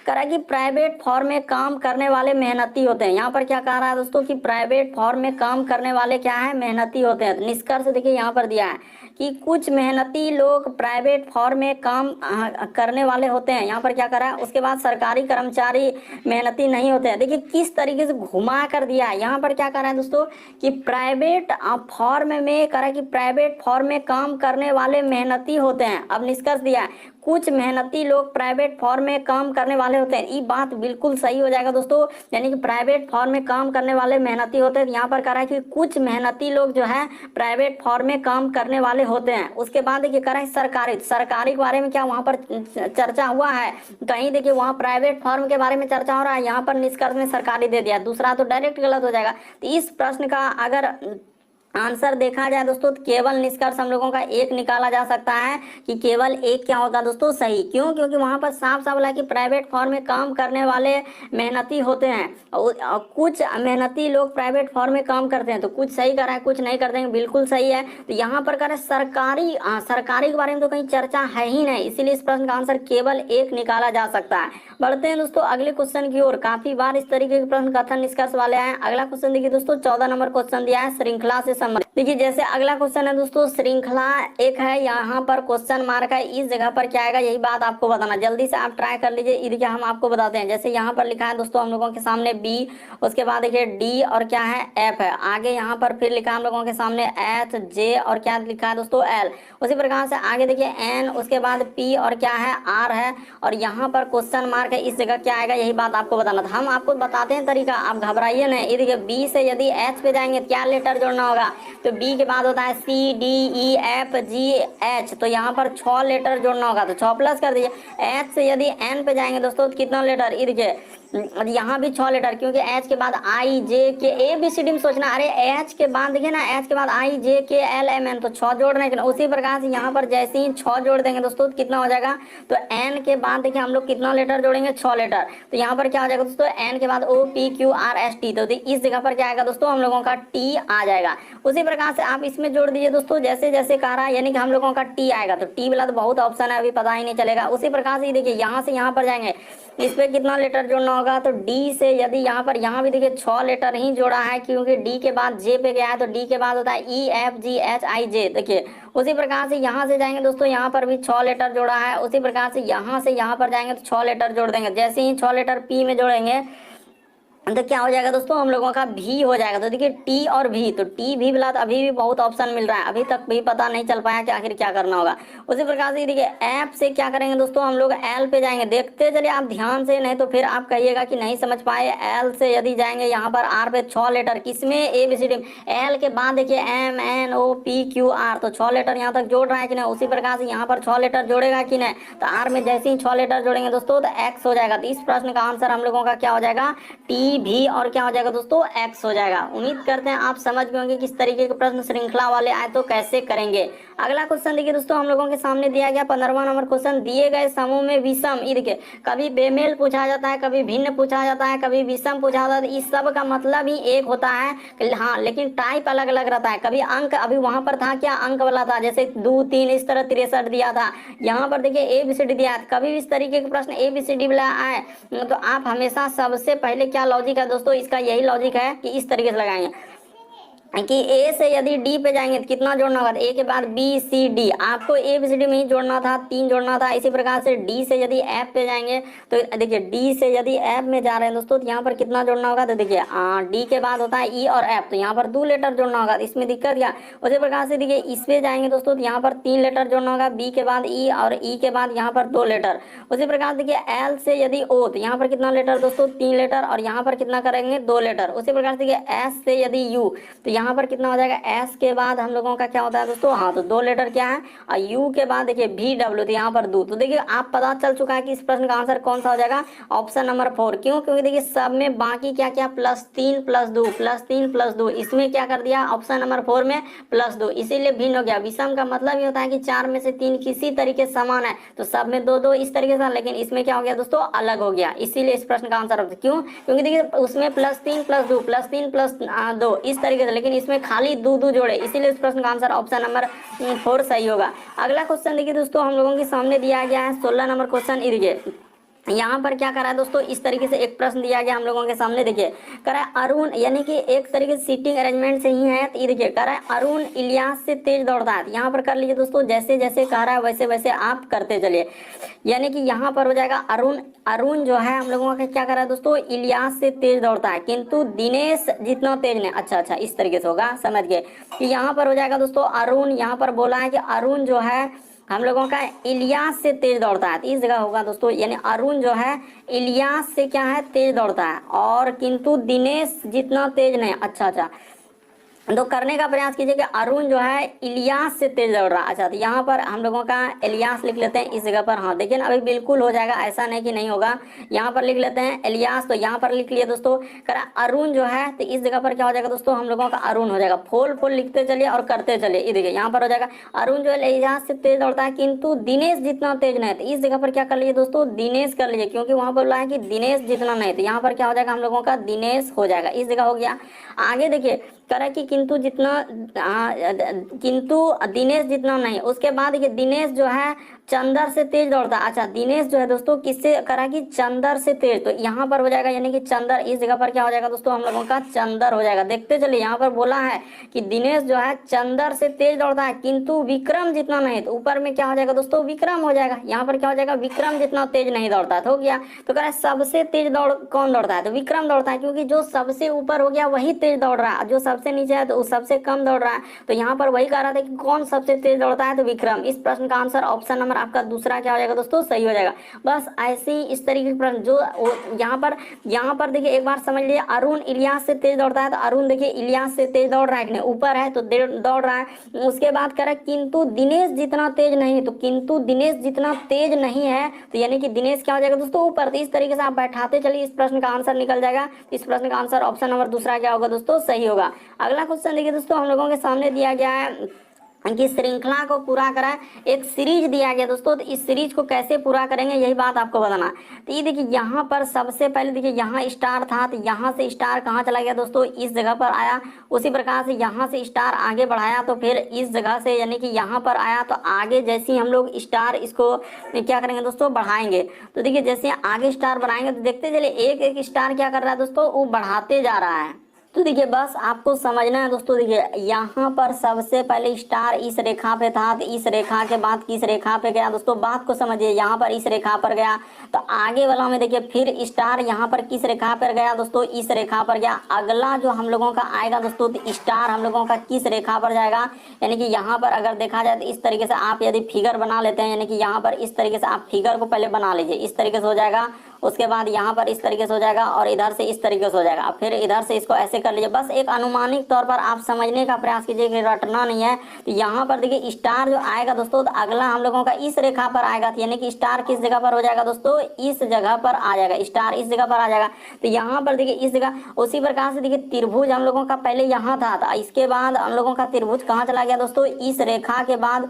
करा कि प्राइवेट फॉर्म में काम करने वाले मेहनती होते हैं। यहाँ पर क्या कह रहा है दोस्तों, कि प्राइवेट फॉर्म में काम करने वाले क्या है, मेहनती होते हैं। निष्कर्ष देखिए यहाँ पर दिया है कि कुछ मेहनती लोग प्राइवेट फॉर्म में काम करने वाले होते हैं। यहाँ पर क्या करा है, उसके बाद सरकारी कर्मचारी मेहनती नहीं होते हैं। देखिए किस तरीके से घुमा कर दिया है। यहाँ पर क्या कर रहा है दोस्तों, कि प्राइवेट फॉर्म में करा कि प्राइवेट फॉर्म में काम करने वाले मेहनती होते हैं। अब निष्कर्ष दिया है कुछ मेहनती लोग प्राइवेट फॉर्म में काम करने वाले होते हैं। ये बात बिल्कुल सही हो जाएगा दोस्तों, यानी कि प्राइवेट फॉर्म में काम करने वाले मेहनती होते हैं। यहाँ पर कह रहा है कि कुछ मेहनती लोग जो है प्राइवेट फॉर्म में काम करने वाले होते हैं। उसके बाद देखिए कह रहा है सरकारी के बारे में क्या वहाँ पर चर्चा हुआ है, कहीं देखिए वहाँ प्राइवेट फॉर्म के बारे में चर्चा हो रहा है, यहाँ पर निष्कर्ष में सरकारी दे दिया, दूसरा तो डायरेक्ट गलत हो जाएगा। तो इस प्रश्न का अगर आंसर देखा जाए दोस्तों, तो केवल निष्कर्ष हम लोगों का एक निकाला जा सकता है कि केवल एक क्या होगा दोस्तों, सही। क्यों, क्योंकि वहां पर साफ साफ है कि प्राइवेट फॉर्म में काम करने वाले मेहनती होते हैं और कुछ मेहनती लोग प्राइवेट फॉर्म में काम करते हैं। तो कुछ सही कर रहा है, कुछ नहीं करते हैं, बिल्कुल सही है। तो यहाँ पर करें सरकारी के बारे में तो कहीं चर्चा है ही नहीं, इसीलिए इस प्रश्न का आंसर केवल एक निकाला जा सकता है। बढ़ते हैं दोस्तों अगले क्वेश्चन की ओर। काफी बार इस तरीके के प्रश्न कथन निष्कर्ष वाले आए। अगला क्वेश्चन देखिए दोस्तों, 14 नंबर क्वेश्चन दिया है, श्रृंखला से संबंधित। देखिए जैसे अगला क्वेश्चन है दोस्तों, श्रृंखला एक है, यहाँ पर क्वेश्चन मार्क है, इस जगह पर क्या आएगा यही बात आपको बताना, जल्दी से आप ट्राई कर लीजिए। ये देखिए हम आपको बताते हैं, जैसे यहाँ पर लिखा है दोस्तों हम लोगों के सामने बी, उसके बाद देखिए डी और क्या है एफ है, आगे यहाँ पर फिर लिखा है हम लोगों के सामने एच जे और क्या लिखा है दोस्तों एल, उसी प्रकार से आगे देखिए एन, उसके बाद पी और क्या है आर है, और यहाँ पर क्वेश्चन मार्क है, इस जगह क्या आएगा यही बात आपको बताना था। हम आपको बताते हैं तरीका, आप घबराइए नहीं। ये देखिए बी से यदि एच पे जाएंगे क्या लेटर जोड़ना होगा, तो बी के बाद होता है C D E F G H, तो यहाँ पर 6 लेटर जोड़ना होगा, तो 6 प्लस कर दीजिए। एच से यदि एन पे जाएंगे दोस्तों तो कितना लेटर, ये देखिए यहाँ भी 6 लेटर, क्योंकि एच के बाद आई जे के ए बी सी डी में सोचना, अरे एच के बाद देखिए ना, एच के बाद I J K L M N, तो 6 जोड़ रहे हैं। उसी प्रकार से यहाँ पर जैसे ही 6 जोड़ देंगे दोस्तों तो कितना हो जाएगा, तो एन के बाद देखिए हम लोग कितना लेटर जोड़ेंगे 6 लेटर, तो यहाँ पर क्या हो जाएगा दोस्तों एन के बाद O P Q R S T, तो इस जगह पर क्या आएगा दोस्तों हम लोगों का टी आ जाएगा। उसी प्रकार से आप इसमें जोड़ दीजिए दोस्तों, जैसे जैसे कह रहा है, यानी कि हम लोगों का टी आएगा, तो टी वाला तो बहुत ऑप्शन है, अभी पता ही नहीं चलेगा। उसी प्रकार से देखिए यहाँ से यहाँ पर जाएंगे, इस पे कितना लेटर जोड़ना होगा, तो डी से यदि यहाँ पर यहाँ भी देखिए 6 लेटर ही जोड़ा है, क्योंकि डी के बाद जे पे गया है, तो डी के बाद होता है ई एफ जी एच आई जे, देखिए। उसी प्रकार से यहाँ से जाएंगे दोस्तों, यहाँ पर भी 6 लेटर जोड़ा है, उसी प्रकार से यहाँ पर जाएंगे तो 6 लेटर जोड़ देंगे। जैसे ही 6 लेटर पी में जोड़ेंगे तो क्या हो जाएगा दोस्तों हम लोगों का भी हो जाएगा। तो देखिए टी और भी, तो टी भी मिला, तो अभी भी बहुत ऑप्शन मिल रहा है, अभी तक भी पता नहीं चल पाया कि आखिर क्या करना होगा। उसी प्रकार से देखिए ऐप से क्या करेंगे दोस्तों, हम लोग एल पे जाएंगे, देखते चलिए आप ध्यान से, नहीं तो फिर आप कहिएगा कि नहीं समझ पाए। एल से यदि जाएंगे यहाँ पर आर पे 6 लेटर, किसमें A B C D, L के बाद देखिए M N O P Q R, तो 6 लेटर यहाँ तक जोड़ रहा है कि नहीं। उसी प्रकार से यहाँ पर 6 लेटर जोड़ेगा कि नहीं, तो आर में जैसे ही 6 लेटर जोड़ेंगे दोस्तों तो एक्स हो जाएगा। तो इस प्रश्न का आंसर हम लोगों का क्या हो जाएगा, टी भी और क्या हो जाएगा दोस्तों एक्स हो जाएगा। उम्मीद करते हैं आप समझ गए होंगे किस तरीके के प्रश्न श्रृंखला वाले आए तो कैसे करेंगे। अगला क्वेश्चन देखिए दोस्तों हम लोगों के सामने दिया गया 15वां नंबर क्वेश्चन, दिए गए समूह में विषम, ये देखिए कभी बेमेल पूछा जाता है, कभी भिन्न पूछा जाता है, कभी विषम पूछा जाता है, इस सब का मतलब ही एक होता है, हाँ लेकिन टाइप अलग अलग रहता है। कभी अंक, अभी वहां पर था क्या अंक वाला था, जैसे 2 3 इस तरह 63 दिया था, यहाँ पर देखिए ए बी सी डी दिया। कभी भी इस तरीके के प्रश्न ए बी सी डी वाला आए तो आप हमेशा सबसे पहले क्या लॉजिक है दोस्तों, इसका यही लॉजिक है कि इस तरीके से लगाएंगे कि ए से यदि डी पे जाएंगे तो कितना जोड़ना होगा, ए के बाद बी सी डी, आपको ए बी सी डी में ही जोड़ना था, 3 जोड़ना था। इसी प्रकार से डी से यदि एफ पे जाएंगे तो देखिए डी से यदि एफ में जा रहे हैं दोस्तों तो यहाँ पर कितना जोड़ना होगा, तो देखिए डी के बाद होता है ई और एफ, तो यहाँ पर 2 लेटर जोड़ना होगा, इसमें दिक्कत क्या। उसी प्रकार से देखिए इस पे जाएंगे दोस्तों तो यहाँ पर 3 लेटर जोड़ना होगा, बी के बाद ई और ई के बाद यहाँ पर 2 लेटर। उसी प्रकार देखिए एल से यदि ओ, तो यहाँ पर कितना लेटर दोस्तों 3 लेटर, और यहाँ पर कितना करेंगे 2 लेटर। उसी प्रकार से देखिए एस से यदि यू, तो यहाँ पर कितना हो जाएगा, एस के बाद हम लोगों का क्या होता है दोस्तों, हाँ तो 2 लेटर क्या है, और यू के बाद देखिए भी डब्ल्यू, तो यहाँ पर 2। तो देखिए आप पता चल चुका है कि इस प्रश्न का आंसर कौन सा हो जाएगा, ऑप्शन नंबर 4। क्यों, क्योंकि देखिए सब में बाकी क्या क्या +3 +2 +3 +2, इसमें क्या कर दिया ऑप्शन नंबर 4 में +2, इसीलिए भिन्न हो गया। विषम का मतलब ये होता है कि 4 में से 3 किसी तरीके समान है, तो सब में 2 2 इस तरीके से, लेकिन इसमें क्या हो गया दोस्तों अलग हो गया, इसीलिए इस प्रश्न का आंसर होता है। क्यों, क्योंकि देखिए उसमें +3 +2 +3 +2 इस तरीके से, लेकिन इसमें खाली 2 2 जोड़े, इसीलिए इस प्रश्न का आंसर ऑप्शन नंबर 4 सही होगा। अगला क्वेश्चन देखिए दोस्तों हम लोगों के सामने दिया गया है 16 नंबर क्वेश्चन, इधर यहाँ पर क्या करा है दोस्तों, इस तरीके से एक प्रश्न दिया गया हम लोगों के सामने, देखिए करा है अरुण, यानी कि एक तरीके से सीटिंग अरेंजमेंट से ही है, तो ये देखिए करा है अरुण इलियास से तेज दौड़ता है। यहाँ पर कर लीजिए दोस्तों, जैसे जैसे कह रहा है वैसे वैसे आप करते चलिए, यानी कि यहाँ पर हो जाएगा अरुण जो है हम लोगों का क्या करा है दोस्तों, इलियास से तेज दौड़ता है, किंतु दिनेश जितना तेज नहीं। अच्छा इस तरीके से होगा, समझ गए कि यहाँ पर हो जाएगा दोस्तों अरुण, यहाँ पर बोला है कि अरुण जो है हम लोगों का इलियास से तेज दौड़ता है, इस जगह होगा दोस्तों, यानी अरुण जो है इलियास से क्या है तेज दौड़ता है, और किंतु दिनेश जितना तेज नहीं। अच्छा तो करने का प्रयास कीजिए कि अरुण जो है इलियास से तेज दौड़ रहा है। अच्छा तो यहाँ पर हम लोगों का इलियास लिख लेते हैं इस जगह पर, हाँ देखिए ना अभी बिल्कुल हो जाएगा, ऐसा नहीं कि नहीं होगा। यहाँ पर लिख लेते हैं इलियास, तो यहाँ पर लिख लिए दोस्तों, करा अरुण जो है, तो इस जगह पर क्या हो जाएगा दोस्तों हम लोगों का अरुण हो जाएगा, फुल लिखते चलिए और करते चलिए। ये देखिए यहाँ पर हो जाएगा अरुण जो है इलियास से तेज दौड़ता है, किंतु दिनेश जितना तेज नहीं, तो इस जगह पर क्या कर लीजिए दोस्तों दिनेश कर लीजिए, क्योंकि वहाँ पर बोला है कि दिनेश जितना नहीं, तो यहाँ पर क्या हो जाएगा हम लोगों का दिनेश हो जाएगा, इस जगह हो गया। आगे देखिए करा कि किंतु जितना किंतु दिनेश जितना नहीं, उसके बाद देखिए दिनेश जो है चंदर से तेज दौड़ता है। अच्छा, दिनेश जो है दोस्तों किससे करा कि चंदर से तेज, तो यहाँ पर हो जाएगा यानी कि चंदर, इस जगह पर क्या हो जाएगा दोस्तों हम लोगों का चंदर हो जाएगा। देखते चलिए यहाँ पर बोला है कि दिनेश जो है चंदर से तेज दौड़ता है किंतु विक्रम जितना नहीं, तो ऊपर में क्या हो जाएगा दोस्तों विक्रम हो जाएगा। यहाँ पर क्या हो जाएगा विक्रम जितना तेज नहीं दौड़ता, तो हो गया। तो कह रहा है सबसे तेज दौड़ कौन दौड़ता है, तो विक्रम दौड़ता है, क्योंकि जो सबसे ऊपर हो गया वही तेज दौड़ रहा है, जो सबसे नीचे है तो वो सबसे कम दौड़ रहा है। तो यहाँ पर वही कह रहा था कि कौन सबसे तेज दौड़ता है, तो विक्रम। इस प्रश्न का आंसर ऑप्शन नंबर आपका दूसरा क्या हो जाएगा दोस्तों, सही हो जाएगा। बस ऐसे ही इस तरीके के प्रश्न जो यहाँ पर देखिए एक बार समझ लीजिए, अरुण इलियास से तेज दौड़ता है, तो अरुण देखिए इलियास से तेज दौड़ रहा है, ऊपर है तो दौड़ रहा है। उसके बाद कह रहा है किंतु दिनेश जितना तेज नहीं, तो किंतु दिनेश जितना तेज नहीं है, तो यानी कि दिनेश क्या हो जाएगा दोस्तों ऊपर। तो इस तरीके से आप बैठाते चलिए, इस प्रश्न का आंसर निकल जाएगा। इस प्रश्न का आंसर ऑप्शन नंबर दूसरा क्या होगा दोस्तों, सही होगा। अगला क्वेश्चन देखिए दोस्तों, हम लोगों के सामने दिया गया है कि श्रृंखला को पूरा करें, एक सीरीज दिया गया दोस्तों, तो इस सीरीज को कैसे पूरा करेंगे यही बात आपको बताना। तो ये देखिए यहाँ पर सबसे पहले देखिए यहाँ स्टार था, तो यहाँ से स्टार कहाँ चला गया दोस्तों, इस जगह पर आया। उसी प्रकार से यहाँ से स्टार आगे बढ़ाया तो फिर इस जगह से यानी कि यहाँ पर आया, तो आगे जैसे ही हम लोग स्टार इसको क्या करेंगे दोस्तों बढ़ाएंगे, तो देखिए जैसे आगे स्टार बढ़ाएंगे तो देखते चलिए एक एक स्टार क्या कर रहा है दोस्तों, वो बढ़ाते जा रहा है। तो देखिए बस आपको समझना है दोस्तों, देखिए यहाँ पर सबसे पहले स्टार इस रेखा पे था, तो इस रेखा के बाद किस रेखा पे गया दोस्तों, बात को समझिए। यहाँ पर इस रेखा पर गया, तो आगे वाला में देखिए फिर स्टार यहाँ पर किस रेखा पर गया दोस्तों, इस रेखा पर गया। अगला जो हम लोगों का आएगा दोस्तों, तो स्टार हम लोगों का किस रेखा पर जाएगा, यानी कि यहाँ पर अगर देखा जाए तो इस तरीके से आप यदि फिगर बना लेते हैं, यानी कि यहाँ पर इस तरीके से आप फिगर को पहले बना लीजिए, इस तरीके से हो जाएगा। उसके बाद यहाँ पर इस तरीके से हो जाएगा और इधर से इस तरीके से हो जाएगा, फिर इधर से इसको ऐसे कर लीजिए। बस एक अनुमानिक तौर पर आप समझने का प्रयास कीजिए कि रटना नहीं है। तो यहाँ पर देखिए स्टार जो आएगा दोस्तों, तो अगला हम लोगों का इस रेखा पर आएगा, यानी कि स्टार किस जगह पर हो जाएगा दोस्तों, इस जगह पर आ जाएगा, स्टार इस जगह पर आ जाएगा। तो यहाँ पर देखिए इस जगह, उसी प्रकार से देखिए त्रिभुज हम लोगों का पहले यहाँ था, तो इसके बाद हम लोगों का त्रिभुज कहाँ चला गया दोस्तों, इस रेखा के बाद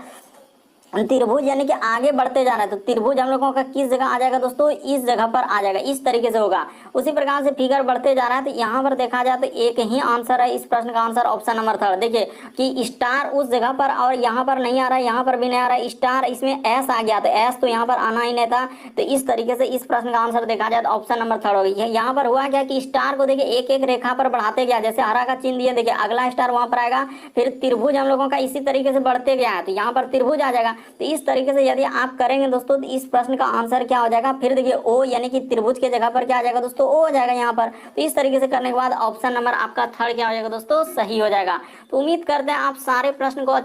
त्रिभुज यानी कि आगे बढ़ते जा रहा है, तो त्रिभुज हम लोगों का किस जगह आ जाएगा दोस्तों, इस जगह पर आ जाएगा, इस तरीके से होगा। उसी प्रकार से फिगर बढ़ते जा रहा है, तो यहाँ पर देखा जाए तो एक ही आंसर है, इस प्रश्न का आंसर ऑप्शन नंबर थर्ड। देखिए कि स्टार उस जगह पर और यहाँ पर नहीं आ रहा है, यहाँ पर भी नहीं आ रहा है, स्टार इसमें एस आ गया, तो एस तो यहाँ पर आना ही नहीं था। तो इस तरीके से इस प्रश्न का आंसर देखा जाए तो ऑप्शन नंबर थर्ड हो गई है। यहाँ पर हुआ क्या कि स्टार को देखिए एक एक रेखा पर बढ़ाते गया, जैसे हरा का चिन्ह दिया, देखिए अगला स्टार वहां पर आएगा, फिर त्रिभुज हम लोगों का इसी तरीके से बढ़ते गया है, तो यहाँ पर त्रिभुज आ जाएगा। तो इस तरीके से यदि आप करेंगे दोस्तों, तो इस प्रश्न का आंसर क्या हो जाएगा, फिर देखिए ओ यानी कि त्रिभुज के जगह पर क्या आ जाएगा दोस्तों, ओ हो जाएगा यहाँ पर। तो इस तरीके से करने के बाद ऑप्शन नंबर आपका थर्ड क्या हो जाएगा दोस्तों, सही हो जाएगा। तो उम्मीद करते हैं आप सारे प्रश्न को अच्छे